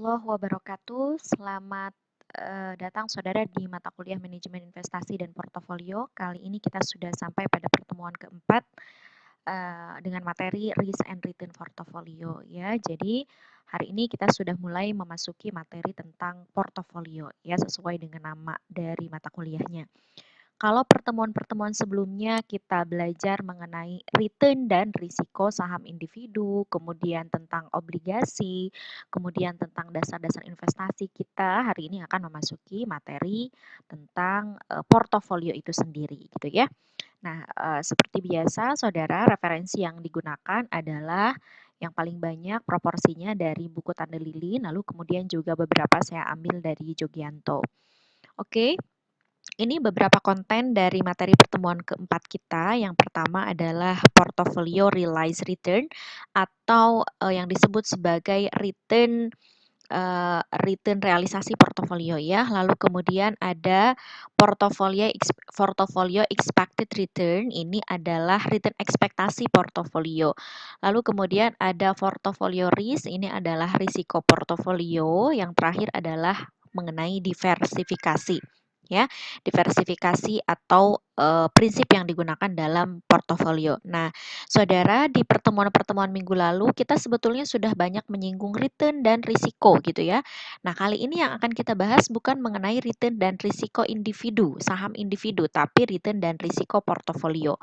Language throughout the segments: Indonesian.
warahmatullahi wabarakatuh. Selamat datang saudara di mata kuliah Manajemen Investasi dan Portofolio. Kali ini kita sudah sampai pada pertemuan keempat dengan materi Risk and Return Portfolio ya. Jadi hari ini kita sudah mulai memasuki materi tentang portofolio ya, sesuai dengan nama dari mata kuliahnya. Kalau pertemuan-pertemuan sebelumnya kita belajar mengenai return dan risiko saham individu, kemudian tentang obligasi, kemudian tentang dasar-dasar investasi, kita hari ini akan memasuki materi tentang portofolio itu sendiri gitu ya. Nah, seperti biasa saudara, referensi yang digunakan adalah yang paling banyak proporsinya dari buku Tanda Lilin, lalu kemudian juga beberapa saya ambil dari Jogianto. Oke. Ini beberapa konten dari materi pertemuan keempat kita. Yang pertama adalah portfolio realized return atau yang disebut sebagai return realisasi portofolio ya. Lalu kemudian ada portofolio expected return, ini adalah return ekspektasi portofolio. Lalu kemudian ada portofolio risk, ini adalah risiko portofolio. Yang terakhir adalah mengenai diversifikasi ya, diversifikasi atau prinsip yang digunakan dalam portofolio. Nah, saudara, di pertemuan-pertemuan minggu lalu kita sebetulnya sudah banyak menyinggung return dan risiko gitu ya. Nah, kali ini yang akan kita bahas bukan mengenai return dan risiko individu, saham individu, tapi return dan risiko portofolio.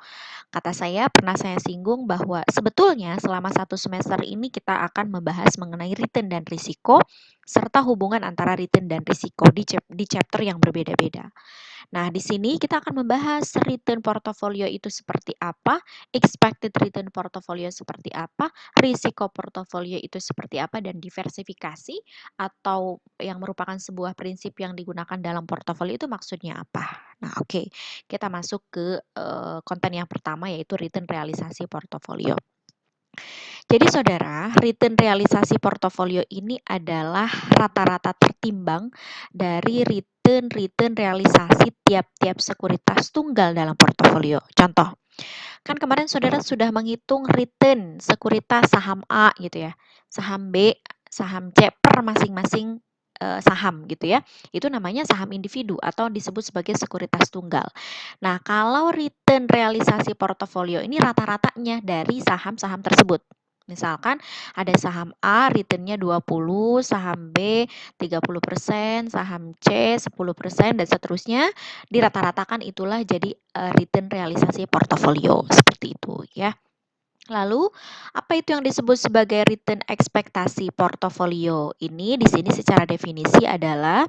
Kata saya, pernah saya singgung bahwa sebetulnya selama satu semester ini kita akan membahas mengenai return dan risiko serta hubungan antara return dan risiko di chapter yang berbeda-beda. Nah, di sini kita akan membahas return portofolio itu seperti apa, expected return portofolio seperti apa, risiko portofolio itu seperti apa, dan diversifikasi atau yang merupakan sebuah prinsip yang digunakan dalam portofolio itu maksudnya apa. Nah, oke. Kita masuk ke konten yang pertama yaitu return realisasi portofolio. Jadi saudara, return realisasi portofolio ini adalah rata-rata tertimbang dari return realisasi tiap-tiap sekuritas tunggal dalam portofolio. Contoh, kan kemarin saudara sudah menghitung return sekuritas saham A gitu ya, saham B, saham C per masing-masing saham gitu ya. Itu namanya saham individu atau disebut sebagai sekuritas tunggal. Nah, kalau return realisasi portofolio ini rata-ratanya dari saham-saham tersebut. Misalkan ada saham A returnnya 20, saham B 30%, saham C 10%, dan seterusnya. Dirata-ratakan itulah jadi return realisasi portofolio, seperti itu ya. Lalu, apa itu yang disebut sebagai return ekspektasi portofolio? Ini di sini secara definisi adalah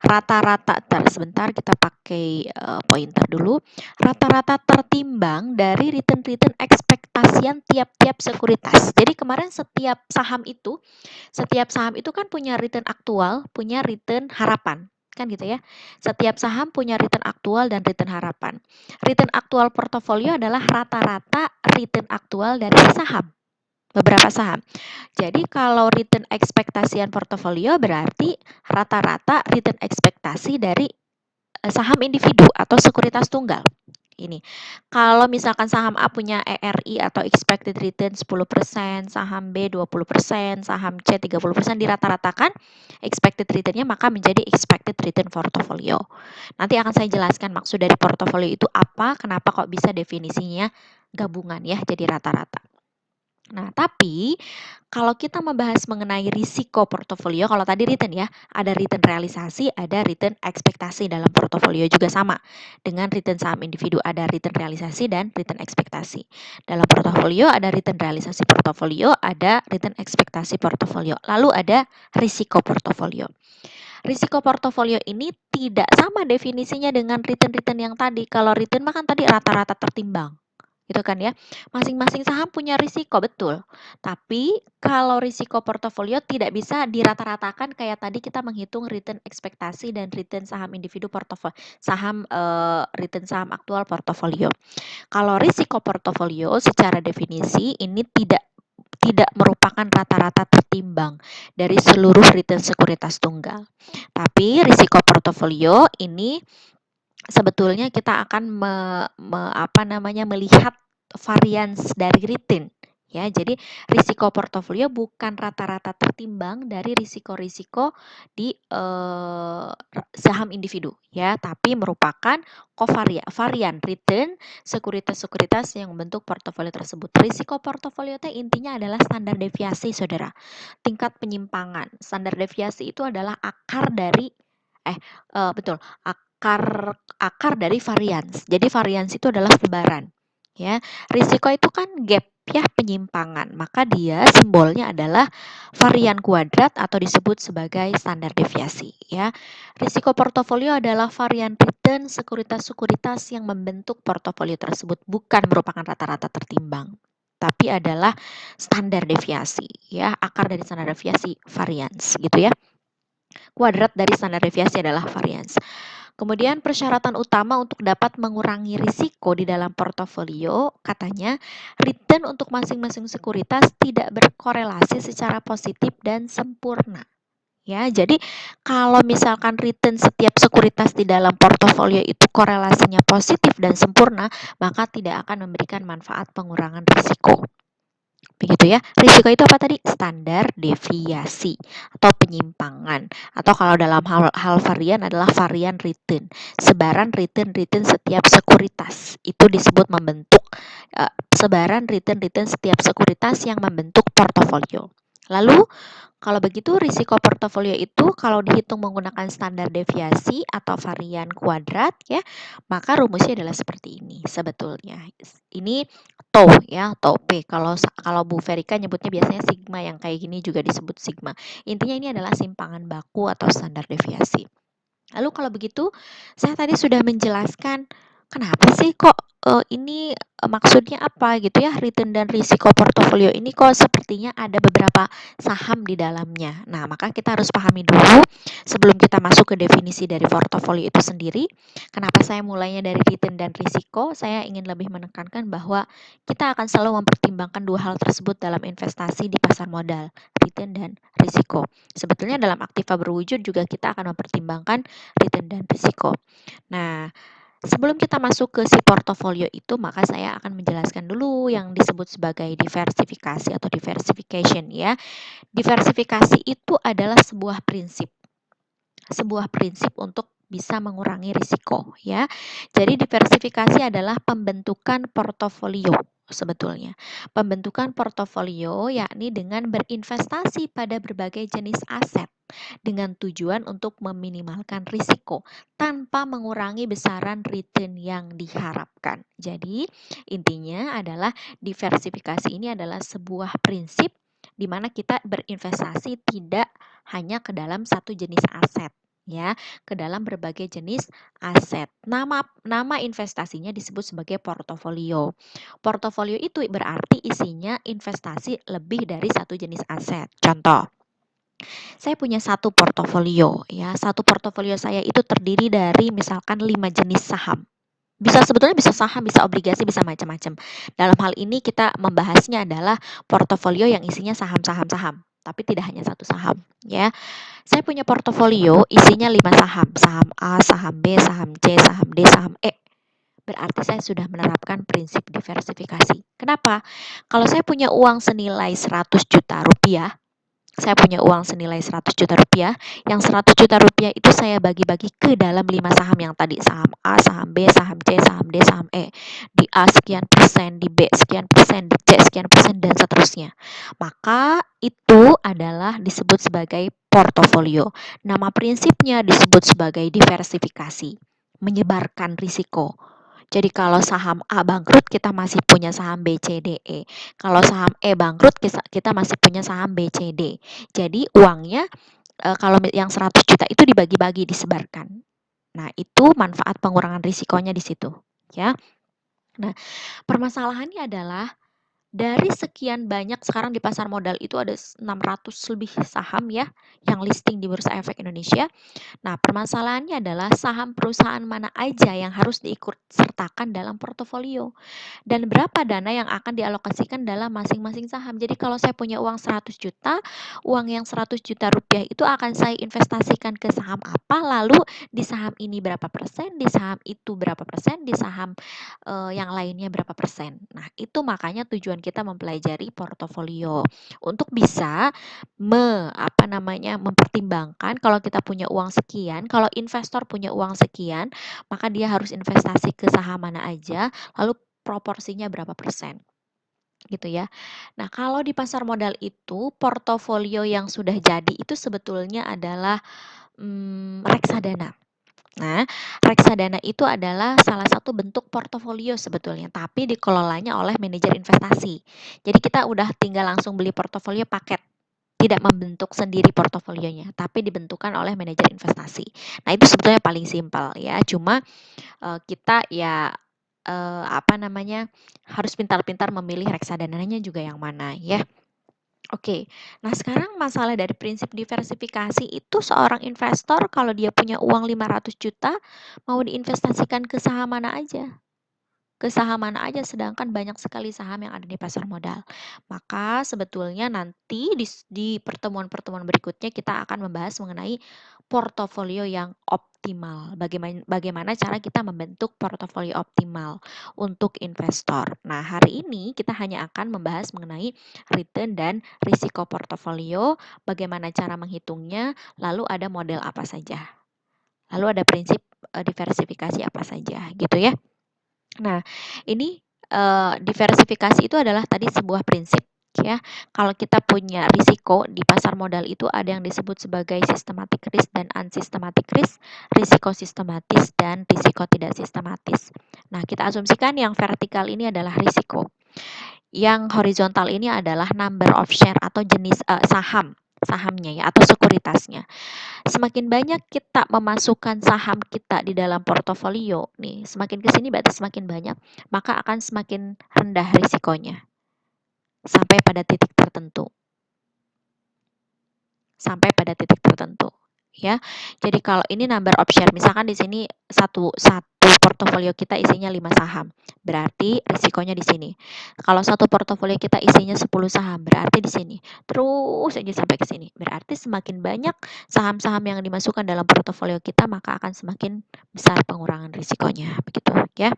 rata-rata, sebentar kita pakai pointer dulu. Rata-rata tertimbang dari return ekspektasian tiap-tiap sekuritas. Jadi kemarin setiap saham itu kan punya return aktual, punya return harapan. Kan gitu ya. Setiap saham punya return aktual dan return harapan. Return aktual portofolio adalah rata-rata return aktual dari saham. Beberapa saham. Jadi kalau return ekspektasian portofolio berarti rata-rata return ekspektasi dari saham individu atau sekuritas tunggal. Ini. Kalau misalkan saham A punya ERI atau expected return 10%, saham B 20%, saham C 30%, dirata-ratakan expected return-nya maka menjadi expected return portfolio. Nanti akan saya jelaskan maksud dari portofolio itu apa, kenapa kok bisa definisinya gabungan ya, jadi rata-rata. Nah, tapi kalau kita membahas mengenai risiko portofolio, kalau tadi return ya, ada return realisasi, ada return ekspektasi dalam portofolio juga sama. Dengan return saham individu ada return realisasi dan return ekspektasi. Dalam portofolio ada return realisasi portofolio, ada return ekspektasi portofolio. Lalu ada risiko portofolio. Risiko portofolio ini tidak sama definisinya dengan return yang tadi. Kalau return mah kan tadi rata-rata tertimbang. Gitu kan ya. Masing-masing saham punya risiko, betul. Tapi kalau risiko portofolio tidak bisa dirata-ratakan kayak tadi kita menghitung return ekspektasi dan return saham individu portofolio, return saham aktual portofolio. Kalau risiko portofolio secara definisi ini tidak merupakan rata-rata tertimbang dari seluruh return sekuritas tunggal. Tapi risiko portofolio ini sebetulnya kita akan melihat varians dari return Ya, jadi risiko portofolio bukan rata-rata tertimbang dari risiko-risiko di saham individu ya, tapi merupakan varian return sekuritas-sekuritas yang membentuk portofolio tersebut. Risiko portofolio teh intinya adalah standar deviasi, Saudara. Tingkat penyimpangan. Standar deviasi itu adalah akar dari betul, akar dari varians. Jadi varians itu adalah sebaran. Ya, risiko itu kan gap ya, penyimpangan. Maka dia simbolnya adalah varian kuadrat atau disebut sebagai standar deviasi ya. Risiko portofolio adalah varian return sekuritas-sekuritas yang membentuk portofolio tersebut, bukan merupakan rata-rata tertimbang, tapi adalah standar deviasi ya. Akar dari standar deviasi varians gitu ya. Kuadrat dari standar deviasi adalah varians. Kemudian persyaratan utama untuk dapat mengurangi risiko di dalam portofolio, katanya return untuk masing-masing sekuritas tidak berkorelasi secara positif dan sempurna. Ya, jadi kalau misalkan return setiap sekuritas di dalam portofolio itu korelasinya positif dan sempurna, maka tidak akan memberikan manfaat pengurangan risiko. Begitu ya. Risiko itu apa tadi? Standar deviasi atau penyimpangan. Atau kalau dalam hal varian adalah varian return. Sebaran return setiap sekuritas. Itu disebut membentuk sebaran return setiap sekuritas yang membentuk portofolio. Lalu kalau begitu risiko portofolio itu kalau dihitung menggunakan standar deviasi atau varian kuadrat ya, maka rumusnya adalah seperti ini sebetulnya. Ini tau ya, tau P. Kalau Bu Verika nyebutnya biasanya sigma, yang kayak gini juga disebut sigma. Intinya ini adalah simpangan baku atau standar deviasi. Lalu kalau begitu, saya tadi sudah menjelaskan kenapa sih kok ini maksudnya apa gitu ya, return dan risiko portofolio ini kok sepertinya ada beberapa saham di dalamnya. Nah, maka kita harus pahami dulu sebelum kita masuk ke definisi dari portofolio itu sendiri. Kenapa saya mulainya dari return dan risiko? Saya ingin lebih menekankan bahwa kita akan selalu mempertimbangkan dua hal tersebut dalam investasi di pasar modal, return dan risiko. Sebetulnya dalam aktiva berwujud juga kita akan mempertimbangkan return dan risiko. Nah, sebelum kita masuk ke si portofolio itu, maka saya akan menjelaskan dulu yang disebut sebagai diversifikasi atau diversification ya. Diversifikasi itu adalah sebuah prinsip. Sebuah prinsip untuk bisa mengurangi risiko ya. Jadi diversifikasi adalah pembentukan portofolio sebetulnya. Pembentukan portofolio yakni dengan berinvestasi pada berbagai jenis aset dengan tujuan untuk meminimalkan risiko tanpa mengurangi besaran return yang diharapkan. Jadi, intinya adalah diversifikasi ini adalah sebuah prinsip di mana kita berinvestasi tidak hanya ke dalam satu jenis aset ya, ke dalam berbagai jenis aset. Nama investasinya disebut sebagai portofolio. Portofolio itu berarti isinya investasi lebih dari satu jenis aset. Contoh, saya punya satu portofolio ya. Satu portofolio saya itu terdiri dari misalkan 5 jenis saham. Sebetulnya bisa saham, bisa obligasi, bisa macam-macam. Dalam hal ini kita membahasnya adalah portofolio yang isinya saham-saham, tapi tidak hanya satu saham ya. Saya punya portofolio isinya 5 saham, saham A, saham B, saham C, saham D, saham E. Berarti saya sudah menerapkan prinsip diversifikasi. Kenapa? Kalau saya punya uang senilai 100 juta rupiah, saya punya uang senilai 100 juta rupiah, yang 100 juta rupiah itu saya bagi-bagi ke dalam 5 saham yang tadi, saham A, saham B, saham C, saham D, saham E. Di A sekian persen, di B sekian persen, di C sekian persen, dan seterusnya. Maka itu adalah disebut sebagai portofolio. Nama prinsipnya disebut sebagai diversifikasi, menyebarkan risiko. Jadi kalau saham A bangkrut, kita masih punya saham B, C, D, E. Kalau saham E bangkrut, kita masih punya saham B, C, D. Jadi uangnya kalau yang 100 juta itu dibagi-bagi, disebarkan. Nah, itu manfaat pengurangan risikonya di situ, ya. Nah, permasalahannya adalah dari sekian banyak sekarang di pasar modal itu ada 600 lebih saham ya yang listing di Bursa Efek Indonesia. Nah, permasalahannya adalah saham perusahaan mana aja yang harus diikut sertakan dalam portofolio dan berapa dana yang akan dialokasikan dalam masing-masing saham. Jadi kalau saya punya uang 100 juta, uang yang 100 juta rupiah itu akan saya investasikan ke saham apa, lalu di saham ini berapa persen, di saham itu berapa persen, di saham yang lainnya berapa persen. Nah, itu makanya tujuan kita mempelajari portofolio. Untuk bisa mempertimbangkan kalau kita punya uang sekian, kalau investor punya uang sekian, maka dia harus investasi ke saham mana aja, lalu proporsinya berapa persen, gitu ya. Nah, kalau di pasar modal itu, portofolio yang sudah jadi itu sebetulnya adalah reksadana. Nah, reksadana itu adalah salah satu bentuk portofolio sebetulnya, tapi dikelolanya oleh manajer investasi. Jadi kita udah tinggal langsung beli portofolio paket, tidak membentuk sendiri portofolionya, tapi dibentukkan oleh manajer investasi. Nah, itu sebetulnya paling simpel ya. Cuma kita ya harus pintar-pintar memilih reksadananya juga yang mana ya. Oke, nah sekarang masalah dari prinsip diversifikasi itu seorang investor kalau dia punya uang 500 juta mau diinvestasikan ke saham mana aja? Ke saham mana aja, sedangkan banyak sekali saham yang ada di pasar modal. Maka sebetulnya nanti di pertemuan-pertemuan berikutnya kita akan membahas mengenai portofolio yang optimal. Bagaimana cara kita membentuk portofolio optimal untuk investor. Nah, hari ini kita hanya akan membahas mengenai return dan risiko portofolio, bagaimana cara menghitungnya, lalu ada model apa saja. Lalu ada prinsip diversifikasi apa saja, gitu ya. Nah, ini diversifikasi itu adalah tadi sebuah prinsip ya. Kalau kita punya risiko di pasar modal itu ada yang disebut sebagai systematic risk dan unsystematic risk, risiko sistematis dan risiko tidak sistematis. Nah, kita asumsikan yang vertikal ini adalah risiko. Yang horizontal ini adalah number of share atau jenis sahamnya ya atau sekuritasnya. Semakin banyak kita memasukkan saham kita di dalam portofolio nih, semakin ke sini berarti semakin banyak, maka akan semakin rendah risikonya sampai pada titik tertentu. Sampai pada titik tertentu ya. Jadi kalau ini number of share, misalkan di sini satu portofolio kita isinya 5 saham, berarti risikonya di sini. Kalau satu portofolio kita isinya 10 saham, berarti di sini. Terus aja sampai ke sini. Berarti semakin banyak saham-saham yang dimasukkan dalam portofolio kita, maka akan semakin besar pengurangan risikonya, begitu ya.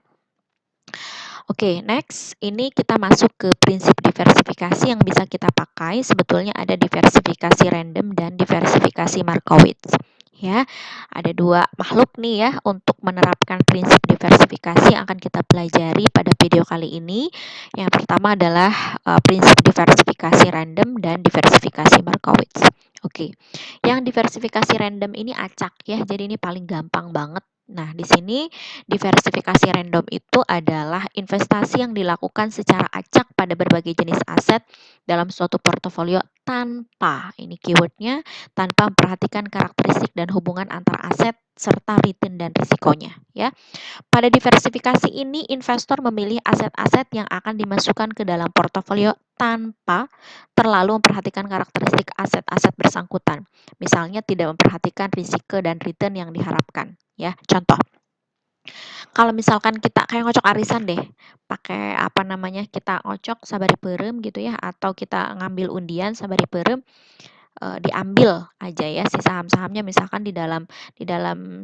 Oke, next ini kita masuk ke prinsip diversifikasi yang bisa kita pakai. Sebetulnya ada diversifikasi random dan diversifikasi Markowitz. Ya, ada dua makhluk nih ya untuk menerapkan prinsip diversifikasi yang akan kita pelajari pada video kali ini. Yang pertama adalah prinsip diversifikasi random dan diversifikasi Markowitz. Oke, yang diversifikasi random ini acak ya, jadi ini paling gampang banget. Nah, di sini diversifikasi random itu adalah investasi yang dilakukan secara acak pada berbagai jenis aset dalam suatu portofolio tanpa, ini keywordnya, tanpa memperhatikan karakteristik dan hubungan antar aset serta return dan risikonya. Ya. Pada diversifikasi ini, investor memilih aset-aset yang akan dimasukkan ke dalam portofolio tanpa terlalu memperhatikan karakteristik aset-aset bersangkutan. Misalnya tidak memperhatikan risiko dan return yang diharapkan. Ya, contoh. Kalau misalkan kita kayak ngocok arisan deh, pakai kita ngocok sabari perem gitu ya, atau kita ngambil undian sabari perem, diambil aja ya si saham-sahamnya, misalkan di dalam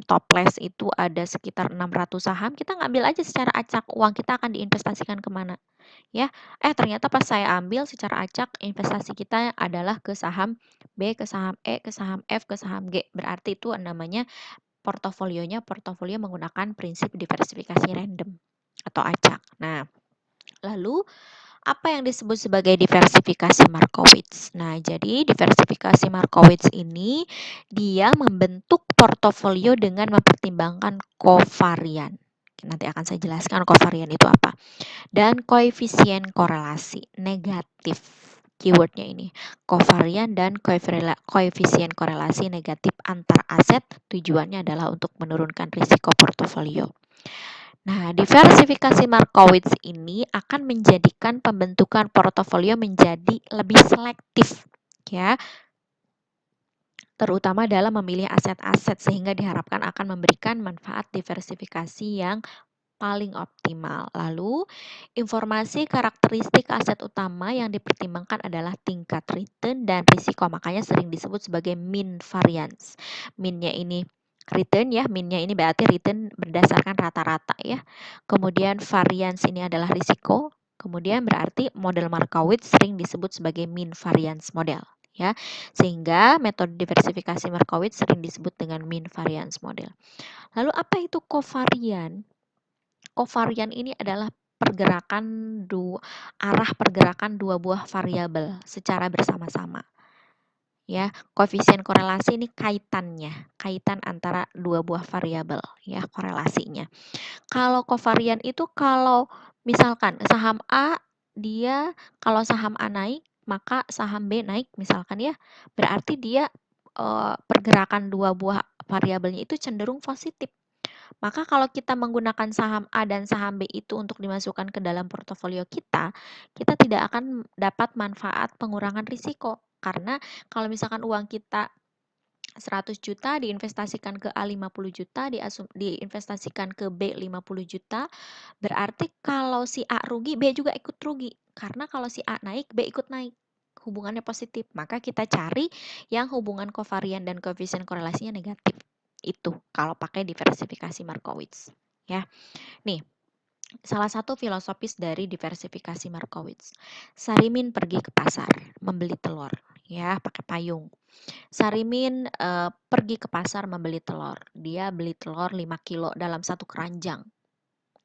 toples itu ada sekitar 600 saham, kita ngambil aja secara acak, uang kita akan diinvestasikan kemana ya. Ternyata pas saya ambil secara acak, investasi kita adalah ke saham B, ke saham E, ke saham F, ke saham G. Berarti itu namanya portofolio menggunakan prinsip diversifikasi random atau acak. Nah, lalu apa yang disebut sebagai diversifikasi Markowitz? Nah, jadi diversifikasi Markowitz ini dia membentuk portofolio dengan mempertimbangkan kovarian. Nanti akan saya jelaskan kovarian itu apa. Dan koefisien korelasi negatif. Keywordnya ini, kovarian dan koefisien korelasi negatif antar aset, tujuannya adalah untuk menurunkan risiko portofolio. Nah, diversifikasi Markowitz ini akan menjadikan pembentukan portofolio menjadi lebih selektif, ya, terutama dalam memilih aset-aset sehingga diharapkan akan memberikan manfaat diversifikasi yang paling optimal. Lalu, informasi karakteristik aset utama yang dipertimbangkan adalah tingkat return dan risiko. Makanya sering disebut sebagai mean variance. Mean-nya ini return ya, mean-nya ini berarti return berdasarkan rata-rata ya. Kemudian variance ini adalah risiko. Kemudian berarti model Markowitz sering disebut sebagai mean variance model, ya. Sehingga metode diversifikasi Markowitz sering disebut dengan mean variance model. Lalu apa itu kovarian? Kovarian ini adalah arah pergerakan dua buah variabel secara bersama-sama. Ya, koefisien korelasi ini kaitan antara dua buah variabel, ya, korelasinya. Kalau kovarian itu kalau misalkan saham A kalau saham A naik, maka saham B naik misalkan ya, berarti dia pergerakan dua buah variabelnya itu cenderung positif. Maka kalau kita menggunakan saham A dan saham B itu untuk dimasukkan ke dalam portofolio kita, kita tidak akan dapat manfaat pengurangan risiko. Karena kalau misalkan uang kita 100 juta diinvestasikan ke A 50 juta, diinvestasikan ke B 50 juta, berarti kalau si A rugi, B juga ikut rugi. Karena kalau si A naik, B ikut naik. Hubungannya positif. Maka kita cari yang hubungan kovarian dan koefisien korelasinya negatif. Itu kalau pakai diversifikasi Markowitz. Ya. Nih, salah satu filosofis dari diversifikasi Markowitz. Sarimin pergi ke pasar, membeli telur, ya, pakai payung. Sarimin pergi ke pasar membeli telur. Dia beli telur 5 kilo dalam satu keranjang.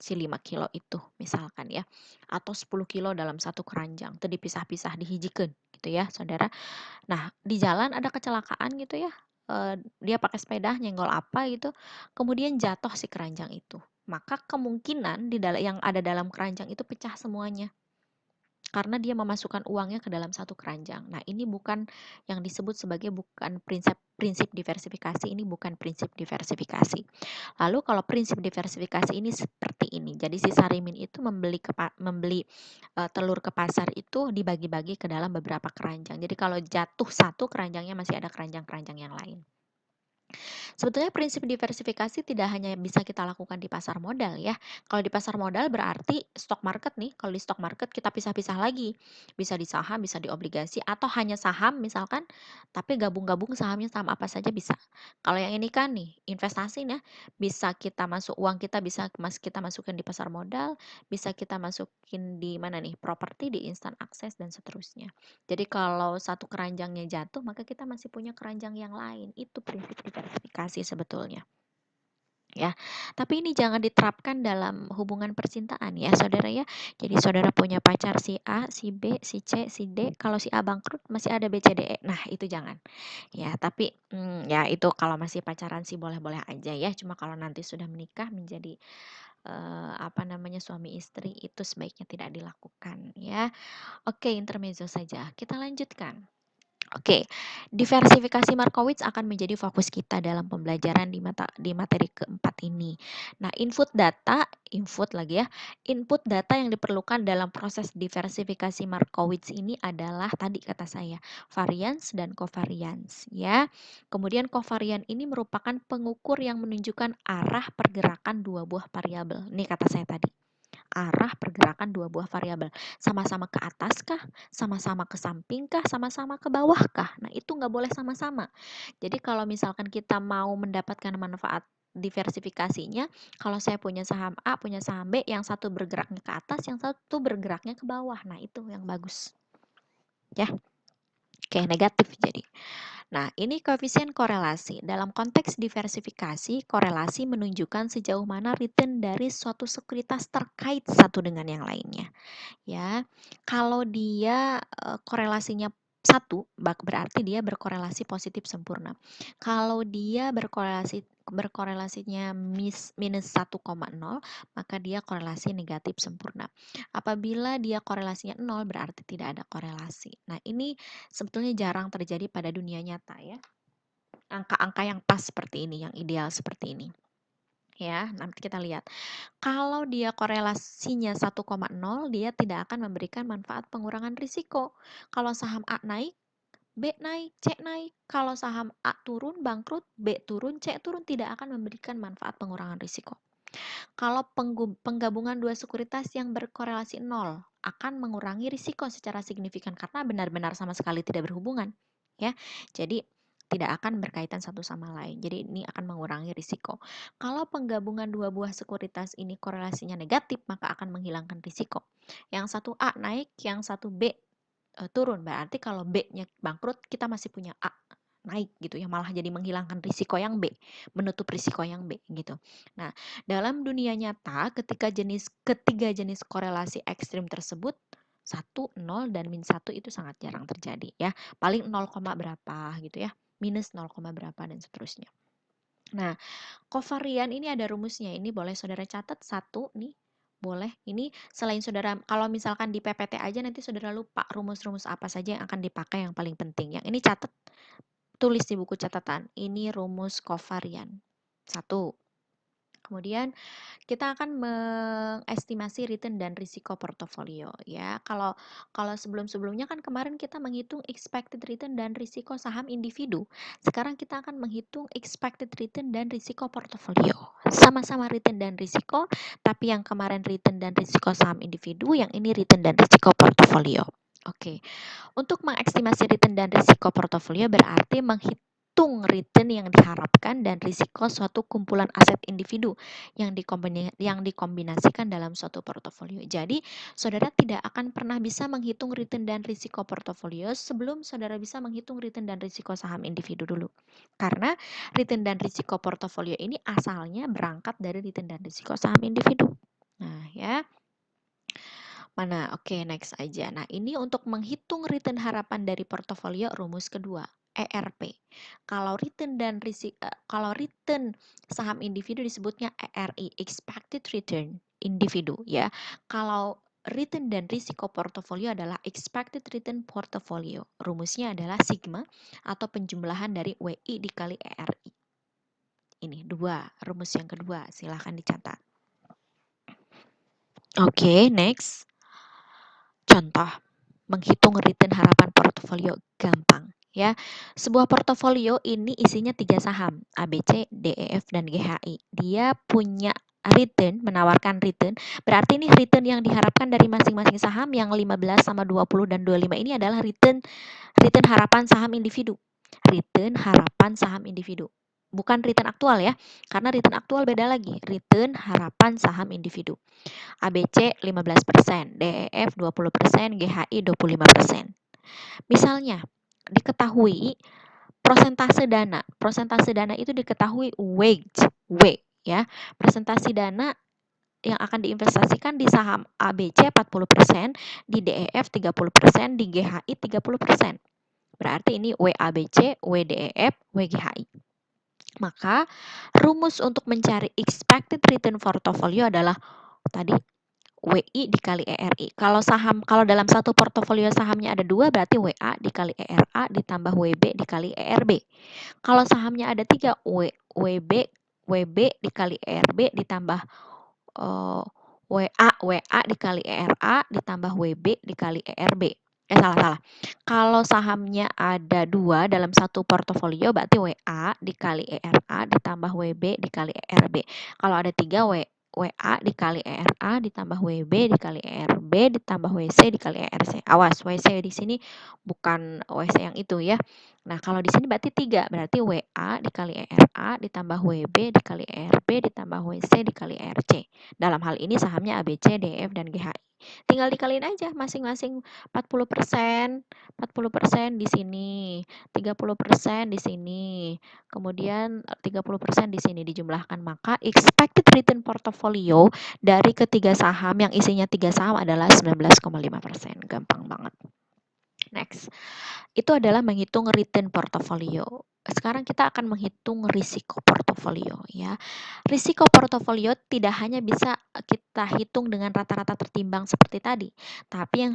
Si 5 kilo itu misalkan ya. Atau 10 kilo dalam satu keranjang. Itu dipisah-pisah, dihijikan gitu ya saudara. Nah di jalan ada kecelakaan gitu ya. Dia pakai sepeda nyenggol apa gitu. Kemudian jatuh si keranjang itu. Maka kemungkinan yang ada dalam keranjang itu pecah semuanya karena dia memasukkan uangnya ke dalam satu keranjang. Nah, ini bukan yang disebut sebagai bukan prinsip diversifikasi, ini bukan prinsip diversifikasi. Lalu kalau prinsip diversifikasi ini seperti ini. Jadi si Sarimin itu membeli telur ke pasar itu dibagi-bagi ke dalam beberapa keranjang. Jadi kalau jatuh satu keranjangnya masih ada keranjang-keranjang yang lain. Sebetulnya prinsip diversifikasi tidak hanya bisa kita lakukan di pasar modal ya. Kalau di pasar modal berarti stock market nih, kalau di stock market kita pisah-pisah lagi. Bisa di saham, bisa di obligasi, atau hanya saham misalkan, tapi gabung-gabung sahamnya saham apa saja bisa. Kalau yang ini kan nih, investasi ya, bisa kita uang kita bisa kita masukin di pasar modal, bisa kita masukin di mana nih, properti, di instant access, dan seterusnya. Jadi kalau satu keranjangnya jatuh, maka kita masih punya keranjang yang lain. Itu prinsip diversifikasi sebetulnya. Ya, tapi ini jangan diterapkan dalam hubungan percintaan ya, saudara ya. Jadi saudara punya pacar si A, si B, si C, si D. Kalau si A bangkrut masih ada B, C, D, E. Nah itu jangan. Ya, tapi ya itu kalau masih pacaran sih boleh-boleh aja ya. Cuma kalau nanti sudah menikah menjadi suami istri itu sebaiknya tidak dilakukan ya. Oke, intermezzo saja. Kita lanjutkan. Oke, diversifikasi Markowitz akan menjadi fokus kita dalam pembelajaran di materi keempat ini. Nah, input data yang diperlukan dalam proses diversifikasi Markowitz ini adalah tadi kata saya, variance dan covariance ya. Kemudian covariance ini merupakan pengukur yang menunjukkan arah pergerakan dua buah variabel. Ini kata saya tadi, arah pergerakan dua buah variabel. Sama-sama ke atas kah? Sama-sama ke samping kah? Sama-sama ke bawah kah? Nah, itu nggak boleh sama-sama. Jadi kalau misalkan kita mau mendapatkan manfaat diversifikasinya, kalau saya punya saham A, punya saham B, yang satu bergeraknya ke atas, yang satu bergeraknya ke bawah. Nah, itu yang bagus. Ya, kayak negatif jadi. Nah, ini koefisien korelasi. Dalam konteks diversifikasi, korelasi menunjukkan sejauh mana return dari suatu sekuritas terkait satu dengan yang lainnya. Ya, kalau dia korelasinya satu, berarti dia berkorelasi positif sempurna. Kalau dia berkorelasinya minus 1,0, maka dia korelasi negatif sempurna. Apabila dia korelasinya 0, berarti tidak ada korelasi. Nah, ini sebetulnya jarang terjadi pada dunia nyata ya. Angka-angka yang pas seperti ini, yang ideal seperti ini. Ya, nanti kita lihat. Kalau dia korelasinya 1,0, dia tidak akan memberikan manfaat pengurangan risiko. Kalau saham A naik, B naik, C naik. Kalau saham A turun, bangkrut, B turun, C turun, tidak akan memberikan manfaat pengurangan risiko. Kalau penggabungan dua sekuritas yang berkorelasi 0 akan mengurangi risiko secara signifikan karena benar-benar sama sekali tidak berhubungan. Ya, jadi tidak akan berkaitan satu sama lain. Jadi ini akan mengurangi risiko. Kalau penggabungan dua buah sekuritas ini korelasinya negatif, maka akan menghilangkan risiko. Yang satu A naik, yang satu B turun. Berarti kalau B-nya bangkrut, kita masih punya A naik gitu ya, malah jadi menghilangkan risiko yang B, menutup risiko yang B gitu. Nah, dalam dunia nyata ketika ketiga jenis korelasi ekstrim tersebut 1, 0, dan -1 itu sangat jarang terjadi ya. Paling 0, berapa gitu ya. Minus 0, berapa dan seterusnya. Nah, kovarian ini ada rumusnya. Ini boleh saudara catat satu nih. Boleh. Ini selain saudara, kalau misalkan di PPT aja nanti saudara lupa rumus-rumus apa saja yang akan dipakai yang paling penting. Yang ini catat, tulis di buku catatan. Ini rumus kovarian. Satu. Kemudian kita akan mengestimasi return dan risiko portofolio ya. Kalau sebelum-sebelumnya kan kemarin kita menghitung expected return dan risiko saham individu. Sekarang kita akan menghitung expected return dan risiko portofolio. Sama-sama return dan risiko, tapi yang kemarin return dan risiko saham individu, yang ini return dan risiko portofolio. Oke. Untuk mengestimasi return dan risiko portofolio berarti menghitung return yang diharapkan dan risiko suatu kumpulan aset individu yang dikombinasikan dalam suatu portofolio. Jadi, saudara tidak akan pernah bisa menghitung return dan risiko portofolio sebelum saudara bisa menghitung return dan risiko saham individu dulu. Karena return dan risiko portofolio ini asalnya berangkat dari return dan risiko saham individu. Nah, ya. Mana? Oke, next aja. Nah, ini untuk menghitung return harapan dari portofolio rumus kedua, ERP. Kalau return saham individu disebutnya ERI, expected return individu ya. Kalau return dan risiko portofolio adalah expected return portfolio. Rumusnya adalah sigma atau penjumlahan dari WI dikali ERI. Ini dua, rumus yang kedua. Silahkan dicatat. Oke, next. Contoh, menghitung return harapan portofolio gampang ya. Sebuah portofolio ini isinya 3 saham, ABC, DEF, dan GHI. Dia punya return, menawarkan return, berarti ini return yang diharapkan dari masing-masing saham yang 15 sama 20 dan 25 ini adalah return harapan saham individu. Return harapan saham individu. Bukan return aktual ya, karena return aktual beda lagi. Return harapan saham individu. ABC 15%, DEF 20%, GHI 25%. Misalnya, diketahui persentase dana. Persentase dana itu diketahui W ya. Persentase dana yang akan diinvestasikan di saham ABC 40%, di DEF 30%, di GHI 30%. Berarti ini WABC, WDEF, WGHI. Maka rumus untuk mencari expected return portfolio adalah tadi WI dikali ERI. Kalau dalam satu portofolio sahamnya ada 2, berarti WA dikali ERA ditambah WB dikali ERB. Kalau sahamnya ada 3, WB dikali ERB ditambah WA dikali ERA ditambah WB dikali ERB. Salah. Kalau sahamnya ada 2 dalam satu portofolio, berarti WA dikali ERA ditambah WB dikali ERB. Kalau ada 3, WA dikali ERA ditambah WB dikali ERB ditambah WC dikali ERC. Awas, WC di sini bukan WC yang itu ya. Nah, kalau di sini berarti 3, berarti WA dikali ERA ditambah WB dikali ERB ditambah WC dikali ERC. Dalam hal ini sahamnya ABC, DEF, dan GHI. Tinggal dikaliin aja masing-masing 40% di sini, 30% di sini, kemudian 30% di sini dijumlahkan. Maka expected return portfolio dari ketiga saham yang isinya 3 saham adalah 19,5%. Gampang banget. Next. Itu adalah menghitung return portfolio. Sekarang kita akan menghitung risiko portofolio ya. Risiko portofolio tidak hanya bisa kita hitung dengan rata-rata tertimbang seperti tadi, tapi yang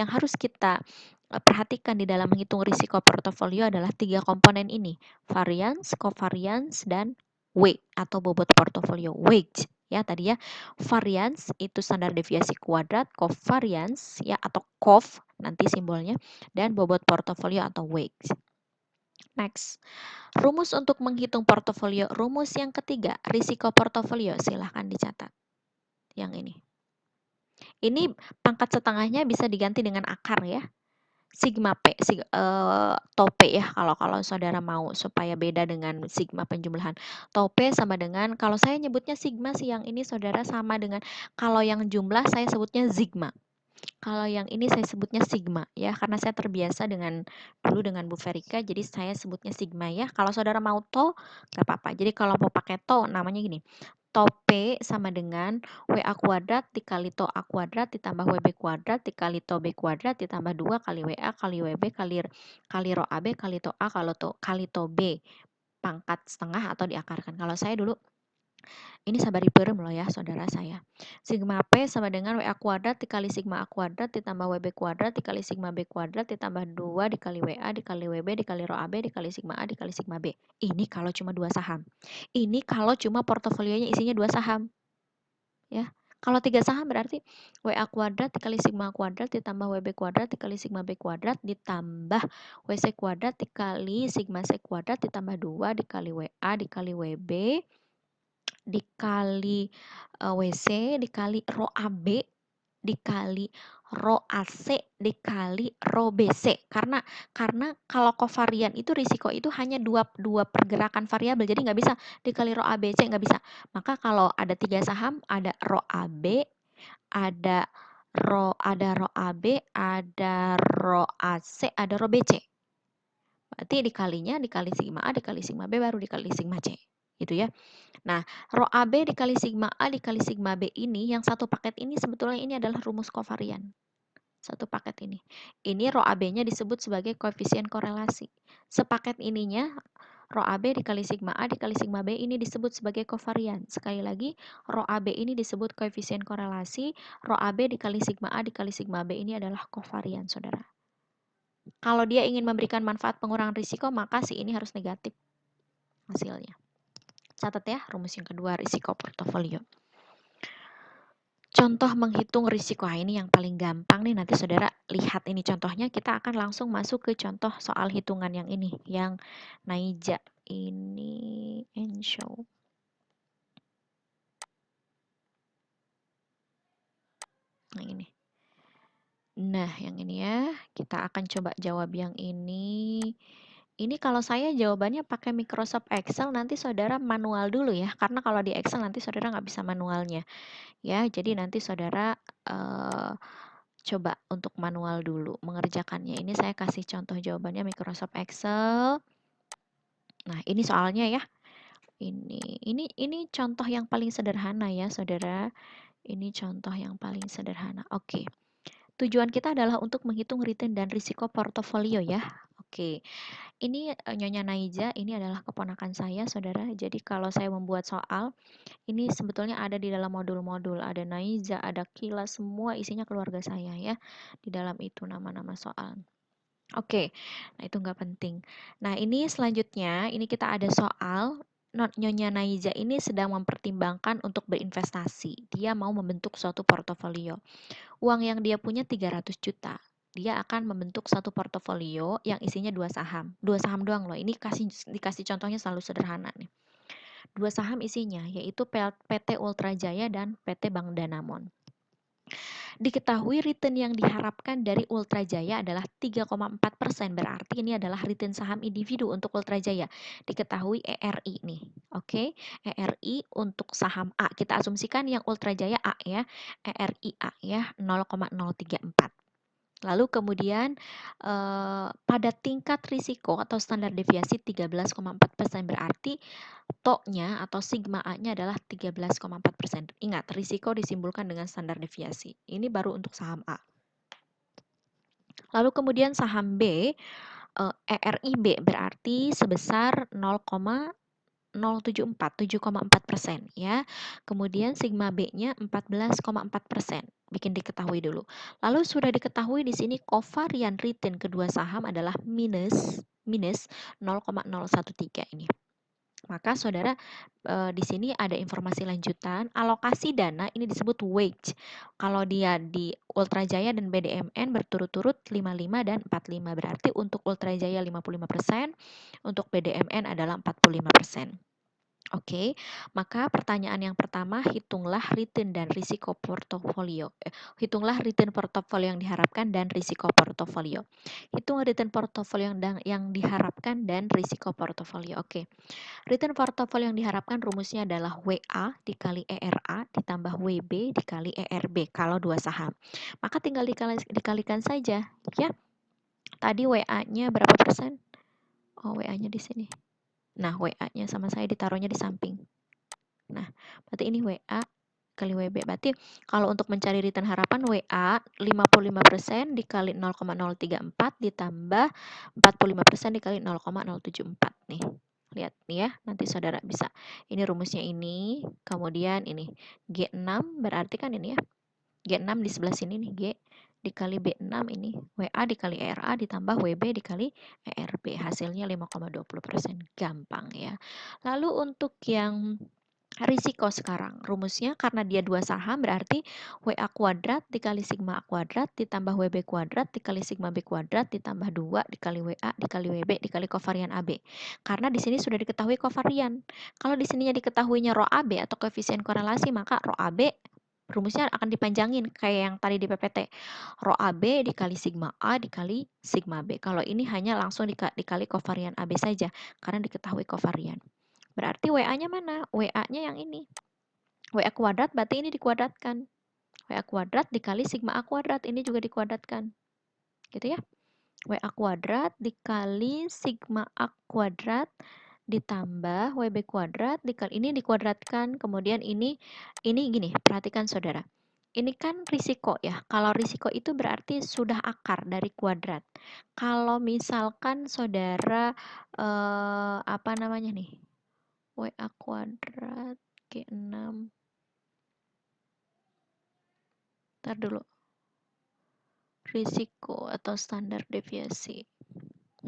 harus kita perhatikan di dalam menghitung risiko portofolio adalah 3 komponen ini, variance, covariance, dan weight atau bobot portofolio. Weight ya tadi ya. Variance itu standar deviasi kuadrat, covariance ya atau COV nanti simbolnya, dan bobot portofolio atau weight. Next, rumus untuk menghitung portofolio. Rumus yang ketiga, risiko portofolio. Silahkan dicatat. Yang ini. Ini pangkat setengahnya bisa diganti dengan akar ya. Sigma P, Tope ya kalau saudara mau supaya beda dengan sigma penjumlahan. Tope sama dengan, kalau saya nyebutnya sigma sih yang ini saudara sama dengan, kalau yang jumlah saya sebutnya sigma. Kalau yang ini saya sebutnya sigma ya, karena saya terbiasa dulu dengan Bu Verika, jadi saya sebutnya sigma ya. Kalau saudara mau to, nggak apa-apa. Jadi kalau mau pakai to, namanya gini. To P sama dengan WA kuadrat dikali to A kuadrat ditambah WB kuadrat dikali to B kuadrat ditambah 2 kali WA kali WB kali ro AB kali to A kali to B pangkat setengah atau diakarkan. Kalau saya dulu ini sabaripeurem loh ya saudara saya. Sigma P sama dengan WA kuadrat dikali sigma A kuadrat ditambah WB kuadrat dikali sigma B kuadrat ditambah 2 dikali WA dikali WB dikali rho AB dikali sigma A dikali sigma B. Ini kalau cuma 2 saham. Ini kalau cuma portofolionya isinya 2 saham. Ya. Kalau 3 saham berarti WA kuadrat dikali sigma A kuadrat ditambah WB kuadrat dikali sigma B kuadrat ditambah WC kuadrat dikali sigma C kuadrat ditambah 2 dikali WA dikali WB dikali WC dikali rho AB dikali rho AC dikali rho BC, karena kalau kovarian itu risiko itu hanya dua pergerakan variabel, jadi nggak bisa dikali rho ABC, nggak bisa. Maka kalau ada 3 saham, ada rho AB, ada rho AB, ada rho AC, ada rho BC. Berarti dikalinya dikali sigma A dikali sigma B baru dikali sigma C, gitu ya. Nah, rho AB dikali sigma A dikali sigma B ini, yang satu paket ini sebetulnya ini adalah rumus kovarian. Satu paket ini. Ini rho AB-nya disebut sebagai koefisien korelasi. Sepaket ininya, rho AB dikali sigma A dikali sigma B ini disebut sebagai kovarian. Sekali lagi, rho AB ini disebut koefisien korelasi, rho AB dikali sigma A dikali sigma B ini adalah kovarian, saudara. Kalau dia ingin memberikan manfaat pengurangan risiko, maka si ini harus negatif hasilnya. Catat ya, rumus yang kedua, risiko portofolio. Contoh menghitung risiko. Ini yang paling gampang nih, nanti saudara lihat ini contohnya. Kita akan langsung masuk ke contoh soal hitungan yang ini, yang Naija ini show. Yang ini. Nah, yang ini ya, kita akan coba jawab yang ini. Ini kalau saya jawabannya pakai Microsoft Excel, nanti saudara manual dulu ya, karena kalau di Excel nanti saudara nggak bisa manualnya. Ya, jadi nanti saudara coba untuk manual dulu mengerjakannya. Ini saya kasih contoh jawabannya Microsoft Excel. Nah, ini soalnya ya. Ini contoh yang paling sederhana ya, saudara. Ini contoh yang paling sederhana. Oke. Tujuan kita adalah untuk menghitung return dan risiko portofolio ya. Oke. Ini Nyonya Naija, ini adalah keponakan saya, saudara. Jadi kalau saya membuat soal, ini sebetulnya ada di dalam modul-modul. Ada Naiza, ada Kila, semua isinya keluarga saya ya. Di dalam itu nama-nama soal. Oke, nah itu nggak penting. Nah ini selanjutnya, ini kita ada soal. Nyonya Naiza ini sedang mempertimbangkan untuk berinvestasi. Dia mau membentuk suatu portofolio. Uang yang dia punya 300 juta. Dia akan membentuk satu portofolio yang isinya 2 saham. 2 saham doang loh. Ini dikasih contohnya selalu sederhana nih. 2 saham isinya yaitu PT Ultra Jaya dan PT Bank Danamon. Diketahui return yang diharapkan dari Ultra Jaya adalah 3,4%, berarti ini adalah return saham individu untuk Ultra Jaya. Diketahui ERI nih, oke? ERI untuk saham A, kita asumsikan yang Ultra Jaya A ya, ERI A ya, 0,034. Lalu kemudian pada tingkat risiko atau standar deviasi 13,4%, berarti TO-nya atau sigma A-nya adalah 13,4%. Ingat, risiko disimbolkan dengan standar deviasi. Ini baru untuk saham A. Lalu kemudian saham B, ERIB berarti sebesar 7,4% ya. Kemudian sigma B-nya 14,4%. Bikin diketahui dulu. Lalu sudah diketahui di sini kovarian return kedua saham adalah minus 0,013 ini. Maka saudara di sini ada informasi lanjutan, alokasi dana ini disebut wage. Kalau dia di Ultra Jaya dan BDMN berturut-turut 55 dan 45, berarti untuk Ultra Jaya 55%, untuk BDMN adalah 45%. Oke, maka pertanyaan yang pertama, hitunglah return dan risiko portofolio. Hitunglah return portofolio yang diharapkan dan risiko portofolio. Hitung return portofolio yang diharapkan dan risiko portofolio. Oke, return portofolio yang diharapkan rumusnya adalah WA dikali ERA ditambah WB dikali ERB kalau dua saham. Maka tinggal dikalikan saja, ya. Tadi WA-nya berapa persen? Oh, WA-nya di sini. Nah, WA-nya sama saya ditaruhnya di samping. Nah, berarti ini WA kali WB. Berarti kalau untuk mencari return harapan WA 55% dikali 0,034 ditambah 45% dikali 0,074 nih. Lihat nih ya, nanti saudara bisa. Ini rumusnya ini, kemudian ini G6 berarti kan ini ya. G6 di sebelah sini nih, G dikali B6 ini WA dikali ERA ditambah WB dikali ERB. Hasilnya 5,20%. Gampang ya. Lalu untuk yang risiko sekarang, rumusnya karena dia dua saham berarti WA kuadrat dikali sigma A kuadrat ditambah WB kuadrat dikali sigma B kuadrat ditambah 2 dikali WA dikali WB dikali kovarian AB. Karena di sini sudah diketahui kovarian. Kalau di sininya diketahuinya rho AB atau koefisien korelasi, maka rho AB rumusnya akan dipanjangin kayak yang tadi di PPT. Rho AB dikali sigma A dikali sigma B. Kalau ini hanya langsung dikali kovarian AB saja karena diketahui kovarian. Berarti WA-nya mana? WA-nya yang ini. WA kuadrat berarti ini dikuadratkan. WA kuadrat dikali sigma A kuadrat, ini juga dikuadratkan. Gitu ya. WA kuadrat dikali sigma A kuadrat ditambah WB kuadrat dikali ini dikuadratkan. Kemudian ini gini, perhatikan saudara. Ini kan risiko ya. Kalau risiko itu berarti sudah akar dari kuadrat. Kalau misalkan saudara apa namanya nih? WA kuadrat G6. Ntar dulu. Risiko atau standar deviasi.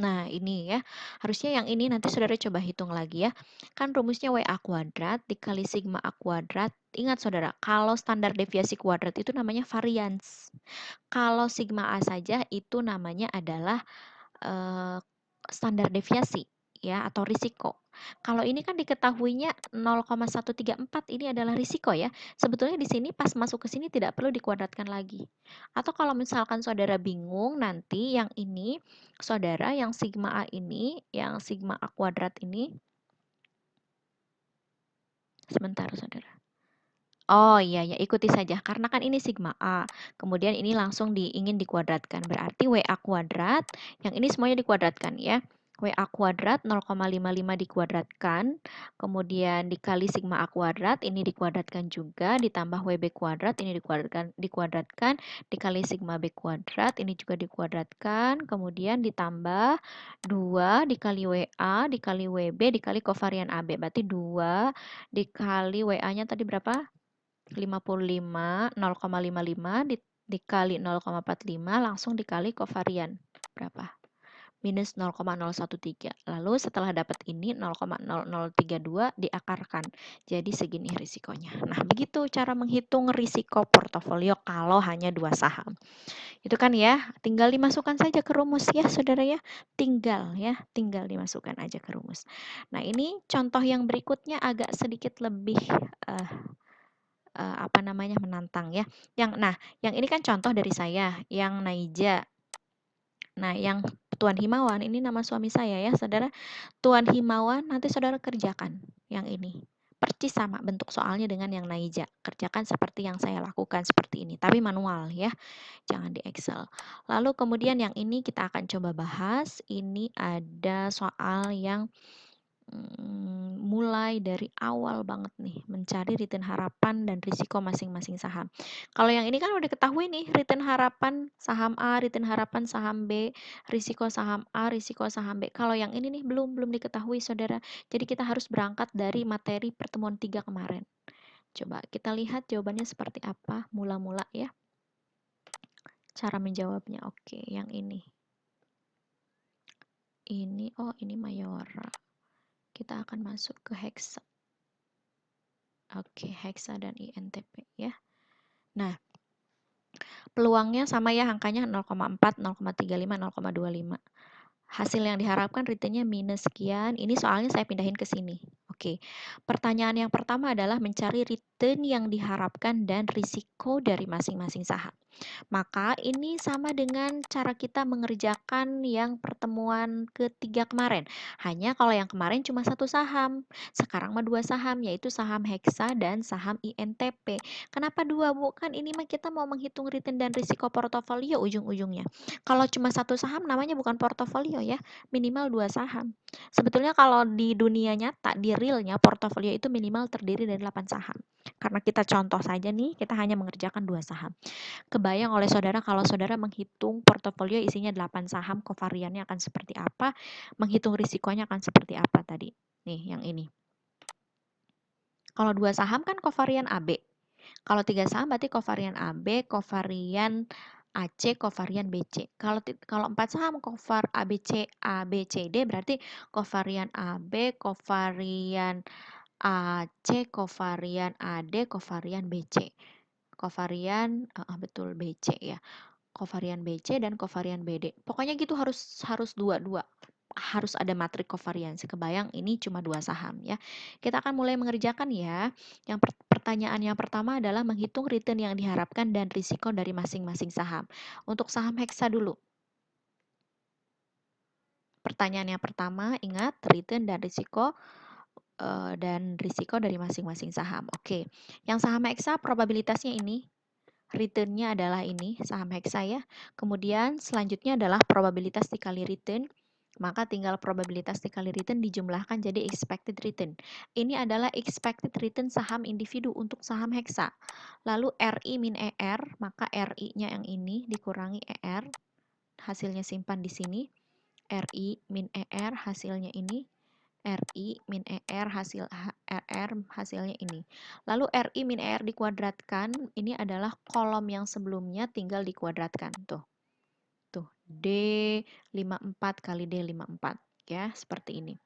Nah, ini ya. Harusnya yang ini nanti saudara coba hitung lagi ya. Kan rumusnya WA kuadrat dikali sigma A kuadrat. Ingat saudara, kalau standar deviasi kuadrat itu namanya varians. Kalau sigma A saja itu namanya adalah standar deviasi ya atau risiko. Kalau ini kan diketahuinya 0,134 ini adalah risiko ya. Sebetulnya di sini pas masuk ke sini tidak perlu dikuadratkan lagi. Atau kalau misalkan saudara bingung nanti yang ini saudara yang sigma A ini, yang sigma A kuadrat ini sebentar saudara. Oh iya ya, ikuti saja karena kan ini sigma A. Kemudian ini langsung ingin dikuadratkan. Berarti WA kuadrat, yang ini semuanya dikuadratkan ya. WA kuadrat 0,55 dikuadratkan, kemudian dikali sigma A kuadrat, ini dikuadratkan juga, ditambah WB kuadrat, ini dikuadratkan, dikali sigma B kuadrat, ini juga dikuadratkan, kemudian ditambah 2 dikali WA, dikali WB, dikali kovarian AB. Berarti 2 dikali WA-nya tadi berapa? 55, 0,55 dikali 0,45 langsung dikali kovarian. Berapa? Minus 0,013. Lalu setelah dapat ini 0,0032 diakarkan. Jadi segini risikonya. Nah, begitu cara menghitung risiko portofolio kalau hanya dua saham. Itu kan ya, tinggal dimasukkan saja ke rumus ya, saudara ya. Tinggal dimasukkan aja ke rumus. Nah, ini contoh yang berikutnya agak sedikit lebih apa namanya menantang ya. Yang ini kan contoh dari saya, yang Naija. Nah, yang Tuan Himawan ini nama suami saya ya, saudara. Tuan Himawan nanti saudara kerjakan yang ini. Percis sama bentuk soalnya dengan yang Naija. Kerjakan seperti yang saya lakukan seperti ini, tapi manual ya, jangan di Excel. Lalu kemudian yang ini kita akan coba bahas. Ini ada soal yang mulai dari awal banget nih, mencari return harapan dan risiko masing-masing saham. Kalau yang ini kan udah ketahui nih, return harapan saham A, return harapan saham B, risiko saham A, risiko saham B. Kalau yang ini nih belum diketahui saudara. Jadi kita harus berangkat dari materi pertemuan 3 kemarin. Coba kita lihat jawabannya seperti apa, mula-mula ya. Cara menjawabnya, oke, yang ini. Ini Mayora. Kita akan masuk ke Hexa. Oke, Hexa dan INTP ya. Nah, peluangnya sama ya, angkanya 0,4, 0,35, 0,25. Hasil yang diharapkan returnnya minus sekian. Ini soalnya saya pindahin ke sini. Oke. Oke, pertanyaan yang pertama adalah mencari return yang diharapkan dan risiko dari masing-masing saham. Maka ini sama dengan cara kita mengerjakan yang pertemuan ketiga kemarin. Hanya kalau yang kemarin cuma satu saham, sekarang mah dua saham, yaitu saham Hexa dan saham INTP. Kenapa dua? Bukan ini mah kita mau menghitung return dan risiko portofolio ujung-ujungnya. Kalau cuma satu saham namanya bukan portofolio ya, minimal dua saham. Sebetulnya kalau di dunia nyata, di realnya portofolio itu minimal terdiri dari 8 saham. Karena kita contoh saja nih, kita hanya mengerjakan dua saham. Kebayang oleh saudara kalau saudara menghitung portofolio isinya 8 saham, kovariannya akan seperti apa, menghitung risikonya akan seperti apa tadi. Nih, yang ini. Kalau dua saham kan kovarian AB. Kalau tiga saham berarti kovarian AB, kovarian AC, kovarian BC. Kalau empat saham kovar ABC, ABCD berarti kovarian AB, kovarian AC, kovarian AD, kovarian BC. Kovarian betul BC ya. Kovarian BC dan kovarian BD. Pokoknya gitu harus dua-dua. Harus ada matrik kovariansi. Kebayang ini cuma dua saham ya. Kita akan mulai mengerjakan ya. Pertanyaan yang pertama adalah menghitung return yang diharapkan dan risiko dari masing-masing saham. Untuk saham Hexa dulu. Pertanyaan yang pertama, ingat return dan risiko dari masing-masing saham. Oke. Yang saham Hexa probabilitasnya ini. Return-nya adalah ini, saham Hexa ya. Kemudian selanjutnya adalah probabilitas dikali return. Maka tinggal probabilitas dikali return dijumlahkan jadi expected return. Ini adalah expected return saham individu untuk saham Hexa. Lalu RI min ER, maka RI-nya yang ini dikurangi ER, hasilnya simpan di sini. RI min ER hasilnya ini. RI min ER hasilnya ini. Lalu RI min ER dikuadratkan, ini adalah kolom yang sebelumnya tinggal dikuadratkan. Tuh, D54 kali D54. Ya, seperti ini.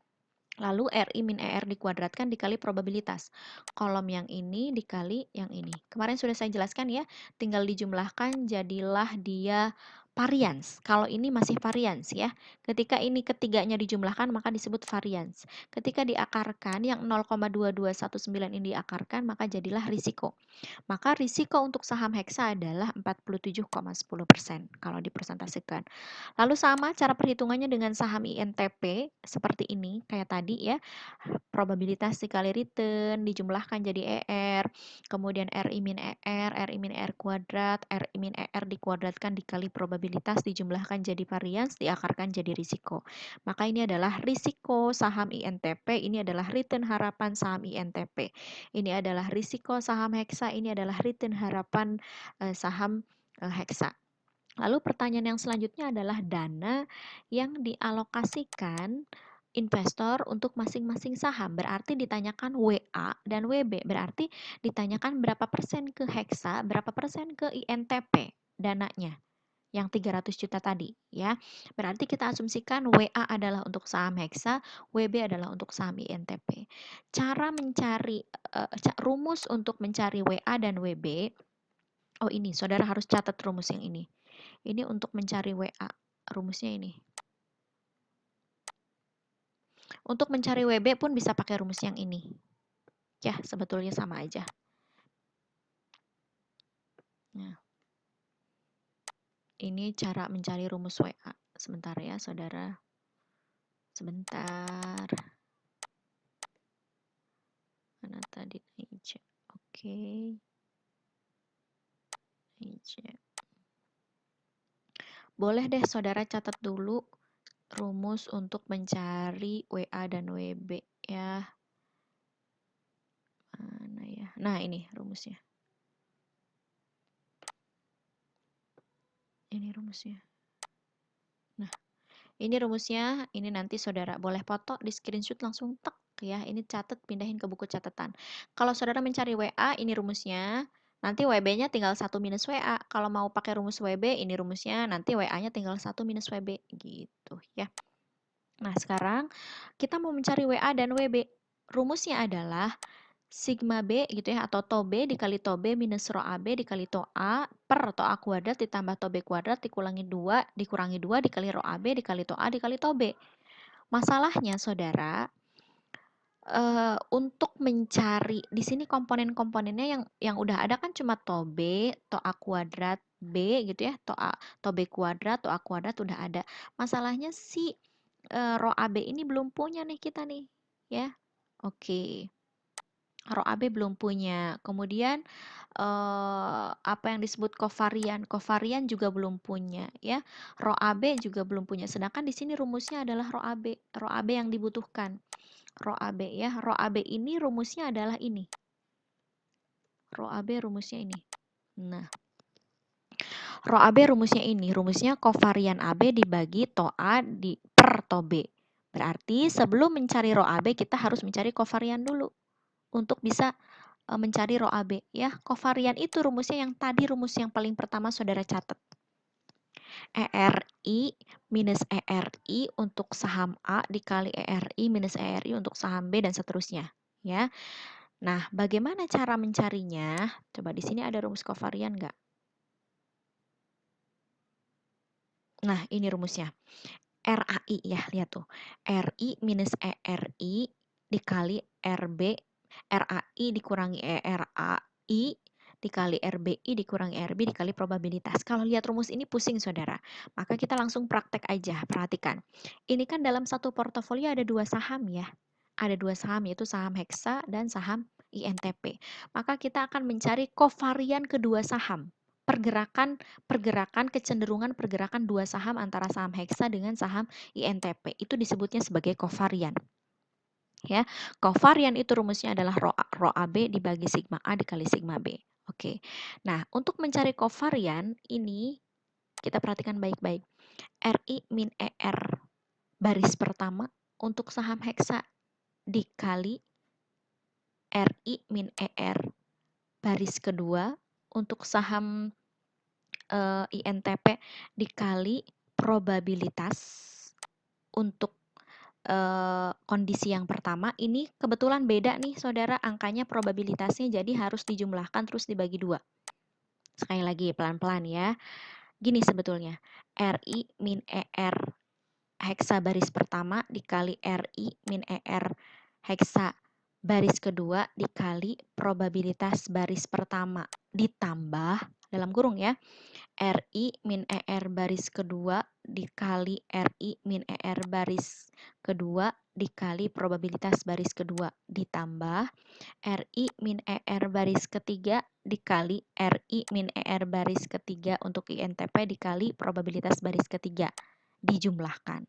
Lalu RI min ER dikuadratkan dikali probabilitas. Kolom yang ini dikali yang ini. Kemarin sudah saya jelaskan ya, tinggal dijumlahkan jadilah dia varians. Kalau ini masih varians ya. Ketika ini ketiganya dijumlahkan maka disebut varians. Ketika diakarkan yang 0,2219 ini diakarkan maka jadilah risiko. Maka risiko untuk saham Hexa adalah 47,10% kalau dipresentasikan. Lalu sama cara perhitungannya dengan saham INTP seperti ini kayak tadi ya. Probabilitas dikali return dijumlahkan jadi ER, kemudian RI min ER kuadrat, RI min ER dikuadratkan dikali probabilitas dijumlahkan jadi varians, diakarkan jadi risiko. Maka ini adalah risiko saham INTP, ini adalah return harapan saham INTP. Ini adalah risiko saham Hexa, ini adalah return harapan saham Hexa. Lalu pertanyaan yang selanjutnya adalah dana yang dialokasikan investor untuk masing-masing saham. Berarti ditanyakan WA dan WB. Berarti ditanyakan berapa persen ke Hexa, berapa persen ke INTP dananya yang 300 juta tadi ya. Berarti kita asumsikan WA adalah untuk saham Hexa, WB adalah untuk saham INTP. Cara mencari rumus untuk mencari WA dan WB. Oh ini, saudara harus catat rumus yang ini. Ini untuk mencari WA, rumusnya ini. Untuk mencari WB pun bisa pakai rumus yang ini. Ya, sebetulnya sama aja. Nah, ini cara mencari rumus WA. Sebentar ya, saudara. Sebentar. Mana tadi? Oke. Boleh deh saudara catat dulu rumus untuk mencari WA dan WB ya. Mana ya? Nah, ini rumusnya. Ini rumusnya. Nah, ini rumusnya. Ini nanti saudara boleh foto di screenshot langsung tek ya. Ini catat, pindahin ke buku catatan. Kalau saudara mencari WA, ini rumusnya. Nanti WB-nya tinggal 1 minus WA. Kalau mau pakai rumus WB, ini rumusnya. Nanti WA-nya tinggal 1 minus WB. Gitu ya. Nah, sekarang kita mau mencari WA dan WB. Rumusnya adalah sigma B gitu ya, atau tau B dikali tau B minus rho AB dikali tau A per tau A kuadrat ditambah tau B kuadrat dikurangi 2 dikali rho AB dikali tau A dikali tau B. Masalahnya saudara, Untuk mencari di sini komponen-komponennya yang udah ada kan cuma toa B, toa A kuadrat B gitu ya, toa B kuadrat, toa A kuadrat udah ada. Masalahnya si row AB ini belum punya nih kita nih, ya. Oke. Row AB belum punya. Kemudian apa yang disebut kovarian, kovarian juga belum punya, ya. Row AB juga belum punya. Sedangkan di sini rumusnya adalah row AB yang dibutuhkan. Row AB ya. Row AB ini rumusnya adalah ini. Row AB rumusnya ini. Nah, row AB rumusnya ini. Rumusnya kovarian AB dibagi toa A per toa B. Berarti sebelum mencari row AB kita harus mencari kovarian dulu untuk bisa mencari row AB ya. Kovarian itu rumusnya yang tadi, rumus yang paling pertama saudara catat. ERI minus ERI untuk saham A dikali ERI minus ERI untuk saham B dan seterusnya, ya. Nah, bagaimana cara mencarinya? Coba di sini ada rumus kovarian nggak? Nah, ini rumusnya. RAI ya, lihat tuh. RI minus ERI dikali RB, RAI dikurangi ERAI dikali RBI dikurangi RB dikali probabilitas. Kalau lihat rumus ini pusing saudara, maka kita langsung praktek aja. Perhatikan, ini kan dalam satu portofolio ada dua saham ya. Ada dua saham yaitu saham Heksa dan saham INTP. Maka kita akan mencari kovarian kedua saham. Kecenderungan pergerakan dua saham antara saham Heksa dengan saham INTP. Itu disebutnya sebagai kovarian. Ya, kovarian itu rumusnya adalah row AB dibagi sigma A dikali sigma B. Oke. Nah, untuk mencari kovarian ini kita perhatikan baik-baik. RI min ER baris pertama untuk saham Heksa dikali RI min ER baris kedua untuk saham INTP dikali probabilitas untuk kondisi yang pertama. Ini kebetulan beda nih saudara, angkanya probabilitasnya jadi harus dijumlahkan terus dibagi 2. Sekali lagi pelan-pelan ya. Gini sebetulnya, RI min ER heksa baris pertama dikali RI min ER heksa baris kedua dikali probabilitas baris pertama ditambah dalam kurung ya, RI min ER baris kedua dikali RI min ER baris kedua dikali probabilitas baris kedua ditambah RI min ER baris ketiga dikali RI min ER baris ketiga untuk INTP dikali probabilitas baris ketiga dijumlahkan.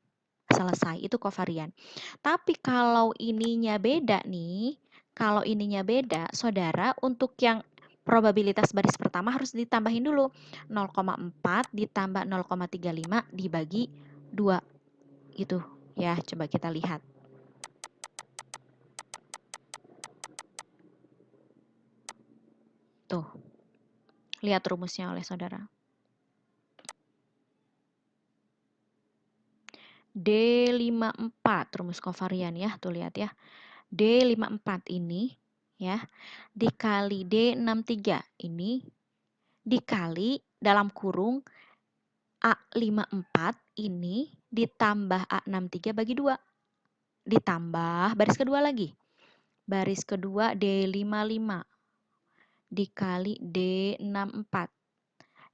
Selesai, itu kovarian. Tapi kalau ininya beda nih, kalau ininya beda, saudara, untuk yang probabilitas baris pertama harus ditambahin dulu. 0,4 ditambah 0,35 dibagi 2. Gitu ya, coba kita lihat. Tuh, lihat rumusnya oleh saudara. D54, rumus kovarian ya, tuh lihat ya. D54 ini ya, dikali D63 ini, dikali dalam kurung A54 ini ditambah A63 bagi 2. Ditambah baris kedua lagi. Baris kedua D55 dikali D64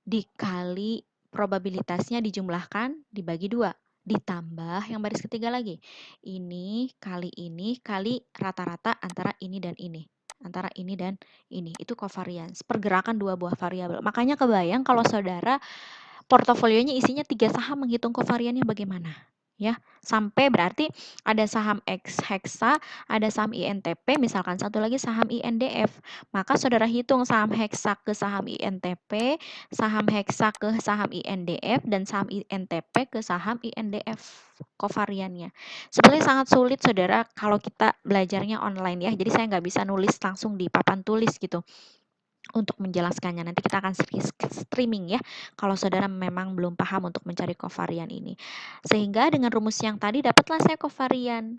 dikali probabilitasnya dijumlahkan dibagi 2. Ditambah yang baris ketiga lagi. Ini kali rata-rata antara ini dan ini. Antara ini dan ini. Itu covariance. Pergerakan dua buah variabel. Makanya kebayang kalau saudara portofolionya isinya 3 saham, menghitung kovariannya bagaimana? Ya, sampai berarti ada saham X Heksa, ada saham INTP, misalkan satu lagi saham INDF. Maka saudara hitung saham Heksa ke saham INTP, saham Heksa ke saham INDF, dan saham INTP ke saham INDF kovariannya. Sebenarnya sangat sulit saudara kalau kita belajarnya online ya. Jadi saya nggak bisa nulis langsung di papan tulis gitu untuk menjelaskannya. Nanti kita akan streaming ya, kalau saudara memang belum paham untuk mencari kovarian ini. Sehingga dengan rumus yang tadi dapatlah saya kovarian.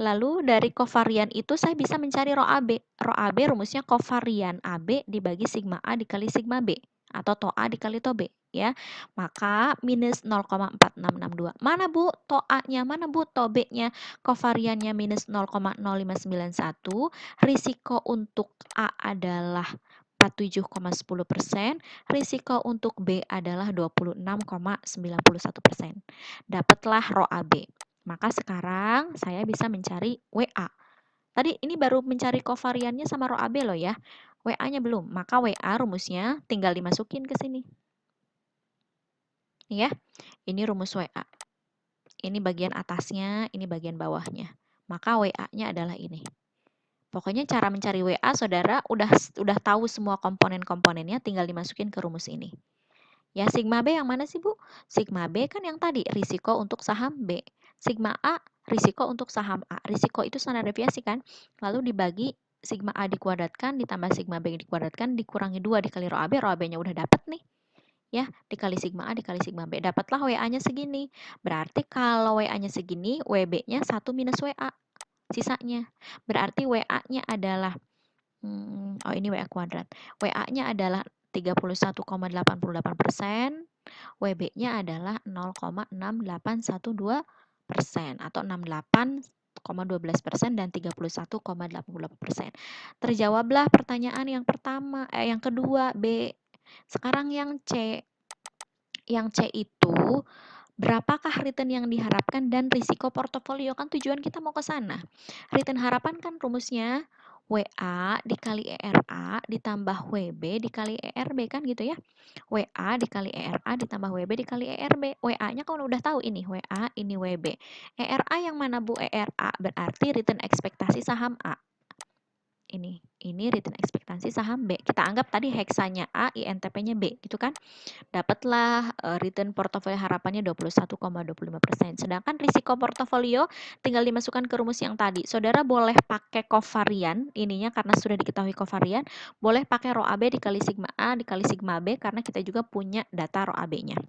Lalu dari kovarian itu saya bisa mencari row AB. Row AB rumusnya kovarian AB dibagi sigma A dikali sigma B, atau toa A dikali toa B. ya. Maka minus 0,4662. Mana Bu to A-nya, mana Bu to B-nya? Kovariannya minus 0,0591. Risiko untuk A adalah 47,10%, risiko untuk B adalah 26,91%. Dapatlah rho AB. Maka sekarang saya bisa mencari WA. Tadi ini baru mencari kovariannya sama rho AB loh ya. WA-nya belum. Maka WA rumusnya tinggal dimasukin ke sini. Ya, ini rumus WA. Ini bagian atasnya, ini bagian bawahnya. Maka WA-nya adalah ini. Pokoknya cara mencari WA saudara udah tahu semua komponen-komponennya, tinggal dimasukin ke rumus ini. Ya, sigma B yang mana sih, Bu? Sigma B kan yang tadi, risiko untuk saham B. Sigma A, risiko untuk saham A. Risiko itu standar deviasi kan? Lalu dibagi sigma A dikuadratkan, ditambah sigma B dikuadratkan, dikurangi 2 dikali rho AB-nya udah dapet nih. Ya, dikali sigma A dikali sigma B. Dapatlah WA-nya segini. Berarti kalau WA-nya segini, WB-nya 1 minus WA. Sisanya. Berarti WA-nya adalah, oh ini WA kuadrat. WA-nya adalah 31,88%, WB-nya adalah 0,6812% atau 68,12% dan 31,88%. Terjawablah pertanyaan yang pertama, yang kedua B. Sekarang yang C. Yang C itu berapakah return yang diharapkan dan risiko portofolio? Kan tujuan kita mau ke sana. Return harapan kan rumusnya WA dikali ERA ditambah WB dikali ERB kan gitu ya. WA dikali ERA ditambah WB dikali ERB. WA-nya kan udah tahu ini WA, ini WB. ERA yang mana Bu? ERA berarti return ekspektasi saham A. Ini return ekspektasi saham B. Kita anggap tadi heksanya A, INTP-nya B, gitu kan? Dapatlah return portofolio harapannya 21,25%. Sedangkan risiko portofolio tinggal dimasukkan ke rumus yang tadi. Saudara boleh pakai kovarian, ininya karena sudah diketahui kovarian, boleh pakai rho AB dikali sigma A dikali sigma B karena kita juga punya data rho AB-nya.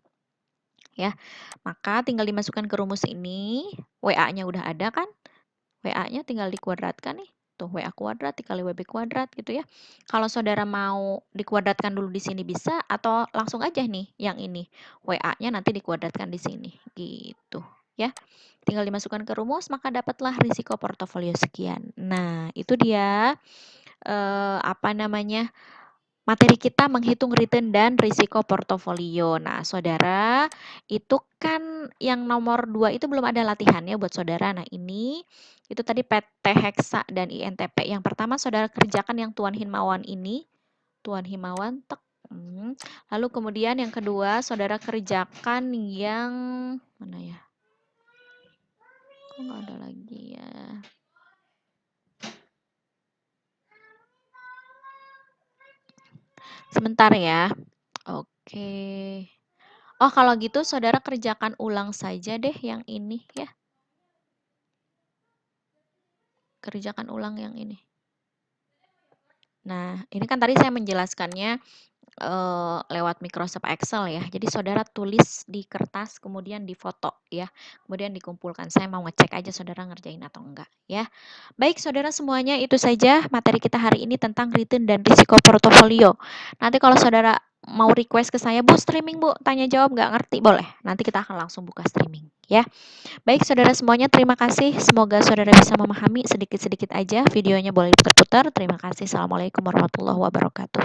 Ya, maka tinggal dimasukkan ke rumus ini, WA-nya udah ada kan? WA-nya tinggal dikuadratkan nih. Tuh, WA kuadrat dikali WB kuadrat gitu ya. Kalau saudara mau dikuadratkan dulu di sini bisa, atau langsung aja nih yang ini. WA-nya nanti dikuadratkan di sini. Gitu ya. Tinggal dimasukkan ke rumus, maka dapatlah risiko portofolio sekian. Nah, itu dia materi kita menghitung return dan risiko portofolio. Nah, saudara, itu kan yang nomor 2 itu belum ada latihannya buat saudara. Nah, ini itu tadi PT Heksa dan INTP. Yang pertama saudara kerjakan yang Tuan Himawan ini. Tuan Himawan, tek. Lalu kemudian yang kedua saudara kerjakan yang mana ya? Kok nggak ada lagi ya? Sebentar ya. Oke. Oh, kalau gitu saudara kerjakan ulang saja deh yang ini ya. Kerjakan ulang yang ini. Nah, ini kan tadi saya menjelaskannya lewat Microsoft Excel ya. Jadi saudara tulis di kertas, kemudian difoto ya. Kemudian dikumpulkan. Saya mau ngecek aja saudara ngerjain atau enggak ya. Baik saudara semuanya, itu saja materi kita hari ini tentang return dan risiko portofolio. Nanti kalau saudara mau request ke saya, Bu streaming Bu, tanya jawab nggak ngerti, boleh. Nanti kita akan langsung buka streaming ya. Baik saudara semuanya, terima kasih. Semoga saudara bisa memahami sedikit-sedikit aja. Videonya boleh diputar-putar. Terima kasih. Assalamualaikum warahmatullahi wabarakatuh.